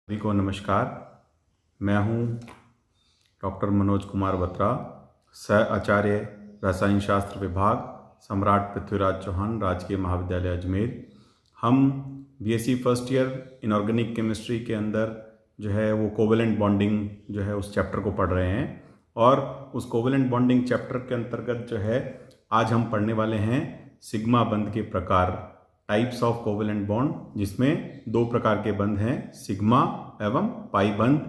सभी को नमस्कार। मैं हूं डॉक्टर मनोज कुमार बत्रा, सह आचार्य रसायन शास्त्र विभाग, सम्राट पृथ्वीराज चौहान राजकीय महाविद्यालय अजमेर। हम BSc first year inorganic chemistry के अंदर जो है वो कोवेलेंट बॉन्डिंग जो है उस चैप्टर को पढ़ रहे हैं और उस कोवेलेंट बॉन्डिंग चैप्टर के अंतर्गत जो है आज हम पढ़ने वाले हैं सिग्मा बंध के प्रकार, टाइप्स ऑफ कोवेलेंट बॉन्ड, जिसमें दो प्रकार के बंध हैं, सिग्मा एवं पाई बंध।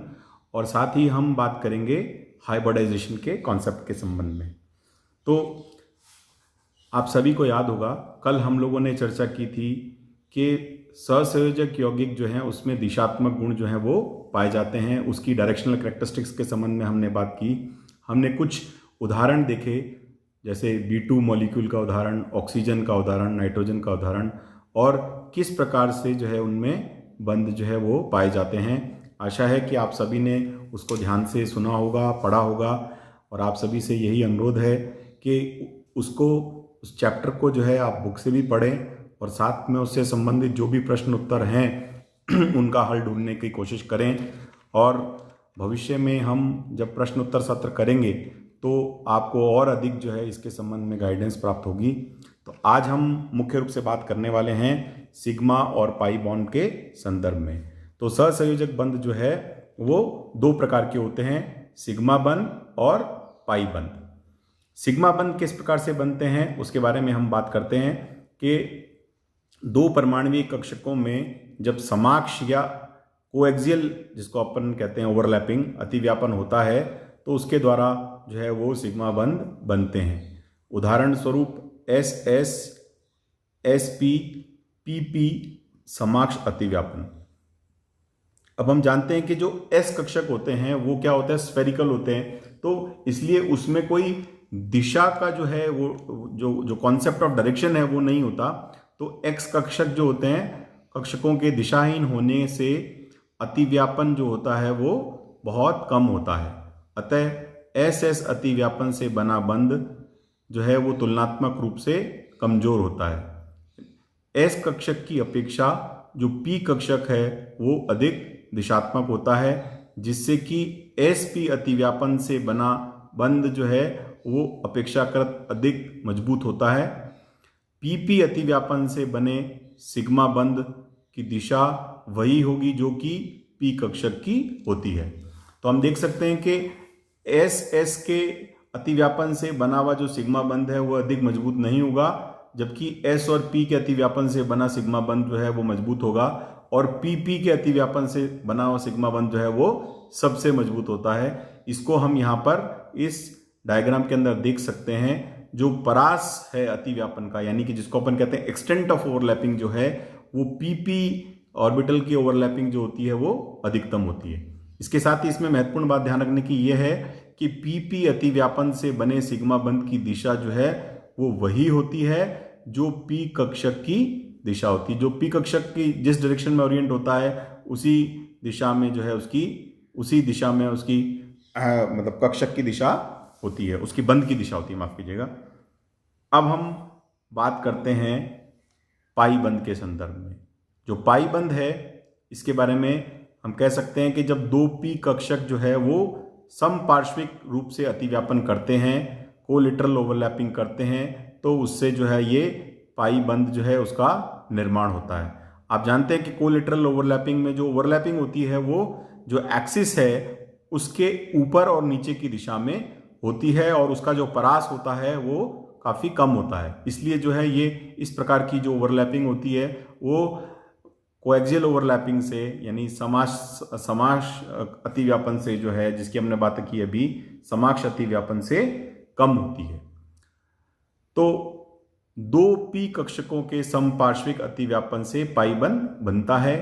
और साथ ही हम बात करेंगे हाइब्रिडाइजेशन के कॉन्सेप्ट के संबंध में। तो आप सभी को याद होगा कल हम लोगों ने चर्चा की थी कि सहसंयोजक यौगिक जो है उसमें दिशात्मक गुण जो है वो पाए जाते हैं। उसकी डायरेक्शनल कैरेक्टरिस्टिक्स के संबंध में हमने बात की। हमने कुछ उदाहरण देखे, जैसे B2 मॉलिक्यूल का उदाहरण, ऑक्सीजन का उदाहरण, नाइट्रोजन का उदाहरण, और किस प्रकार से जो है उनमें बंध जो है वो पाए जाते हैं। आशा है कि आप सभी ने उसको ध्यान से सुना होगा, पढ़ा होगा, और आप सभी से यही अनुरोध है कि उस चैप्टर को जो है आप बुक से भी पढ़ें और साथ में उससे संबंधित जो भी प्रश्न उत्तर हैं उनका हल ढूंढने की कोशिश करें। और भविष्य में हम जब प्रश्न उत्तर सत्र करेंगे तो आपको और अधिक जो है इसके संबंध में गाइडेंस प्राप्त होगी। तो आज हम मुख्य रूप से बात करने वाले हैं सिग्मा और पाई बॉन्ड के संदर्भ में। तो सहसंयोजक बंध जो है वो दो प्रकार के होते हैं, सिग्मा बंध और पाई बंध। सिग्मा बंध किस प्रकार से बनते हैं उसके बारे में हम बात करते हैं कि दो परमाणुवीय कक्षकों में जब समाक्ष या कोएक्सियल, जिसको अपन कहते हैं ओवरलैपिंग, अतिव्यापन होता है तो उसके द्वारा जो है वो सिग्मा बंध बनते हैं। उदाहरण स्वरूप SS, SP, PP समाक्ष अतिव्यापन। अब हम जानते हैं कि जो S कक्षक होते हैं वो क्या होते हैं, स्फेरिकल होते हैं, तो इसलिए उसमें कोई दिशा का जो है वो जो कॉन्सेप्ट ऑफ डायरेक्शन है वो नहीं होता। तो X कक्षक जो होते हैं, कक्षकों के दिशाहीन होने से अतिव्यापन जो होता है वो बहुत कम होता है। अतः SS अतिव्यापन से बना बंध जो है वो तुलनात्मक रूप से कमजोर होता है। S कक्षक की अपेक्षा जो P कक्षक है वो अधिक दिशात्मक होता है, जिससे कि SP अतिव्यापन से बना बंध जो है वो अपेक्षाकृत अधिक मजबूत होता है। PP अतिव्यापन से बने सिग्मा बंध की दिशा वही होगी जो कि P कक्षक की होती है। तो हम देख सकते हैं कि SS के अतिव्यापन से बना हुआ जो सिग्मा बंध है वो अधिक मजबूत नहीं होगा, जबकि S और P के अतिव्यापन से बना सिग्मा बंध जो है वो मजबूत होगा, और PP के अतिव्यापन से बना हुआ सिग्मा बंध जो है वो सबसे मजबूत होता है। इसको हम यहाँ पर इस डायग्राम के अंदर देख सकते हैं। जो परास है अतिव्यापन का, यानी कि जिसको अपन कहते हैं एक्सटेंट ऑफ ओवरलैपिंग, जो है वो PP ऑर्बिटल की ओवरलैपिंग जो होती है वो अधिकतम होती है। इसके साथ ही इसमें महत्वपूर्ण बात ध्यान रखने की यह है कि PP अतिव्यापन से बने सिग्मा बंध की दिशा जो है वो वही होती है जो P कक्षक की दिशा होती है। जो P कक्षक की जिस डायरेक्शन में ओरिएंट होता है उसी दिशा में जो है उसकी मतलब कक्षक की दिशा होती है, उसकी बंध की दिशा होती है, माफ कीजिएगा। अब हम बात करते हैं पाई बंध के संदर्भ में। जो पाई बंध है इसके बारे में हम कह सकते हैं कि जब दो P कक्षक जो है वो समपार्श्विक रूप से अतिव्यापन करते हैं, कोलिटरल ओवरलैपिंग करते हैं, तो उससे जो है ये पाई बंध जो है उसका निर्माण होता है। आप जानते हैं कि कोलिटरल ओवरलैपिंग में जो ओवरलैपिंग होती है वो जो एक्सिस है उसके ऊपर और नीचे की दिशा में होती है, और उसका जो परास होता है वो काफी कम होता है। इसलिए जो है ये इस प्रकार की जो ओवरलैपिंग होती है वो कोएक्सियल ओवरलैपिंग से, यानी समाक्ष अतिव्यापन से जो है, जिसकी हमने बात की अभी, समाक्ष अतिव्यापन से कम होती है। तो दो P कक्षकों के समपार्श्विक अतिव्यापन से पाई बंध बनता है।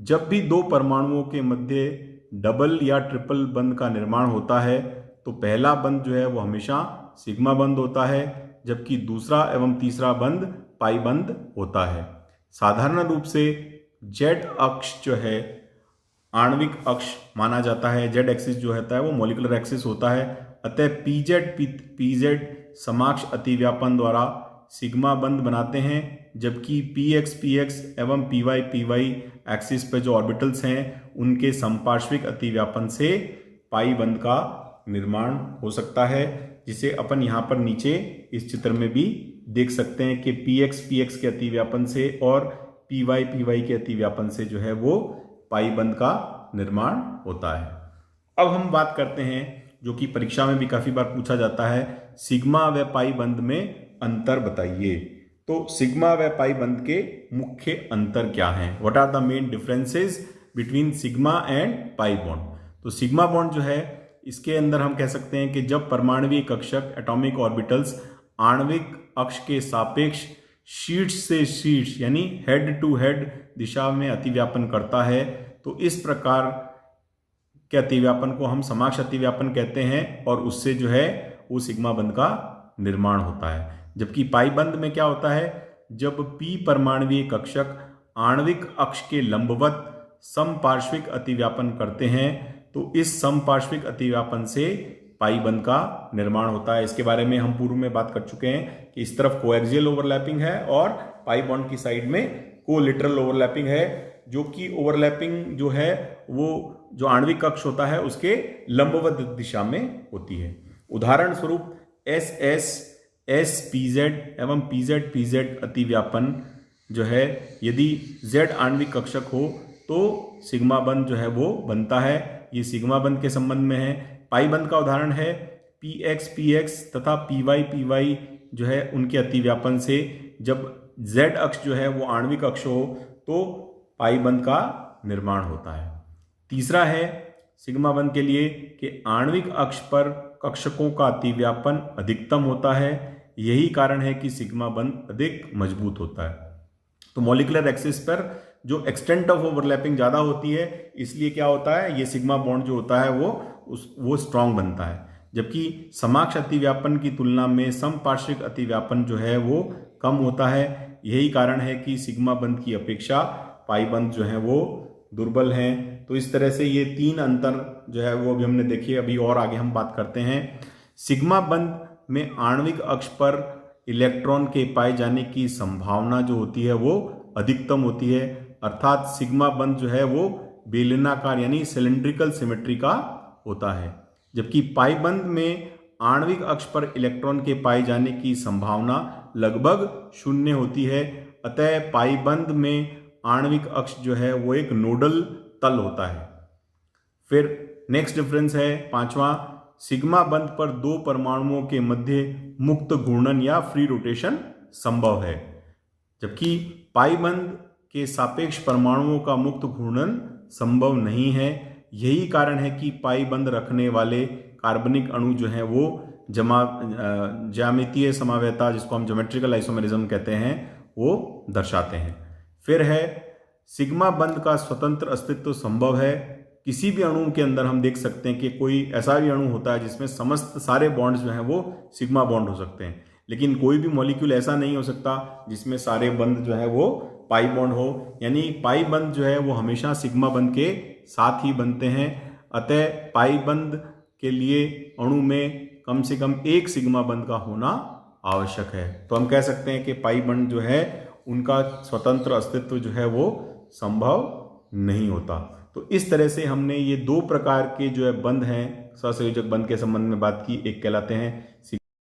जब भी दो परमाणुओं के मध्य डबल या ट्रिपल बंध का निर्माण होता है तो पहला बंध जो है वो हमेशा सिग्मा बंध होता है, जबकि दूसरा एवं तीसरा बंध पाई बंध होता है। साधारण रूप से Z अक्ष जो है आणविक अक्ष माना जाता है। Z एक्सिस जो होता है वो मॉलिक्यूलर एक्सिस होता है। अतः PZ समाक्ष अतिव्यापन द्वारा सिग्मा बंध बनाते हैं, जबकि PX एवं PY एक्सिस पे जो ऑर्बिटल्स हैं उनके समपार्श्विक अतिव्यापन से पाई बंध का निर्माण हो सकता है, जिसे अपन यहाँ पर नीचे इस चित्र में भी देख सकते हैं कि px के अतिव्यापन से और py के अतिव्यापन से जो है वो पाई बंध का निर्माण होता है। अब हम बात करते हैं, जो कि परीक्षा में भी काफी बार पूछा जाता है, सिग्मा व पाई बंध में अंतर बताइए। तो सिग्मा व पाई बंध के मुख्य अंतर क्या हैं? What are the main differences between sigma and pi bond? तो सिग्मा बॉन्ड जो है, इसके अंदर हम कह सकते हैं कि जब परमाणुवीय कक्षक एटॉमिक ऑर्बिटल्स आणविक अक्ष के सापेक्ष शीर्ष से शीर्ष यानी हेड टू हेड दिशा में अतिव्यापन करता है, तो इस प्रकार के अतिव्यापन को हम समाक्ष अतिव्यापन कहते हैं और उससे जो है वो सिग्मा बंध का निर्माण होता है। जबकि पाई बंध में क्या होता है, जब p परमाणुवीय कक्षक आणविक अक्ष के लंबवत समपार्श्विक अतिव्यापन करते हैं, तो इस समपार्श्विक अतिव्यापन से पाई बंध का निर्माण होता है। इसके बारे में हम पूर्व में बात कर चुके हैं कि इस तरफ कोएक्सियल ओवरलैपिंग है और पाई बॉन्ड की साइड में कोलिटरल ओवरलैपिंग है, जो कि ओवरलैपिंग जो है वो जो आणविक कक्ष होता है उसके लंबवत दिशा में होती है। उदाहरण स्वरूप SS SPZ एवं PZ अतिव्यापन जो है, यदि Z आणविक कक्षक हो तो सिग्मा बंध जो है वो बनता है। ये सिग्मा बंध के संबंध में है। पाई बंध का उदाहरण है PX तथा PY जो है उनके अतिव्यापन से जब Z अक्ष जो है वो आणविक अक्ष हो तो पाई बंध का निर्माण होता है। तीसरा है सिग्मा बंध के लिए कि आणविक अक्ष पर कक्षकों का अतिव्यापन अधिकतम होता है। यही कारण है कि सिग्मा बंध अधिक मजबूत होता है। तो मॉलिक्यूलर एक्सिस पर जो एक्सटेंट ऑफ ओवरलैपिंग ज्यादा होती है, इसलिए क्या होता है, ये सिग्मा बॉन्ड जो होता है वो स्ट्रांग बनता है। जबकि समाक्ष अतिव्यापन की तुलना में समपार्श्विक अतिव्यापन जो है वो कम होता है। यही कारण है कि सिग्मा बंध की अपेक्षा पाई बंध जो है वो दुर्बल हैं। तो इस तरह से ये तीन अंतर जो है वो अभी हमने देखे। अभी और आगे हम बात करते हैं। सिग्मा बंध में आणविक अक्ष पर इलेक्ट्रॉन के पाए जाने की संभावना जो होती है वो अधिकतम होती है, अर्थात सिग्मा बंध जो है वो बेलनाकार यानी सिलेंड्रिकल सिमेट्री का होता है। जबकि पाई बंध में आणविक अक्ष पर इलेक्ट्रॉन के पाए जाने की संभावना लगभग शून्य होती है। अतः पाई बंध में आणविक अक्ष जो है वो एक नोडल तल होता है। फिर नेक्स्ट डिफरेंस है पांचवा, सिग्मा बंध पर दो परमाणुओं के मध्य मुक्त घूर्णन या फ्री रोटेशन संभव है, जबकि पाई बंध के सापेक्ष परमाणुओं का मुक्त घूर्णन संभव नहीं है। यही कारण है कि पाई बंध रखने वाले कार्बनिक अणु जो है वो ज्यामितीय समावयता, जिसको हम ज्योमेट्रिकल आइसोमेरिज्म कहते हैं, वो दर्शाते हैं। फिर है सिग्मा बंध का स्वतंत्र अस्तित्व संभव है। किसी भी अणु के अंदर हम देख सकते हैं कि कोई ऐसा भी अणु होता है जिसमें समस्त सारे बॉन्ड्स जो हैं वो सिग्मा बॉन्ड हो सकते हैं, लेकिन कोई भी मॉलिक्यूल ऐसा नहीं हो सकता जिसमें सारे बंध जो है वो पाई बॉन्ड हो। यानी पाई बंध जो है वो हमेशा सिग्मा बंध के साथ ही बनते हैं। अतः पाई बंध के लिए अणु में कम से कम एक सिग्मा बंध का होना आवश्यक है। तो हम कह सकते हैं कि पाई बंध जो है उनका स्वतंत्र अस्तित्व जो है वो संभव नहीं होता। तो इस तरह से हमने ये दो प्रकार के जो है बंध हैं, सहसंयोजक बंध के संबंध में बात की। एक कहलाते हैं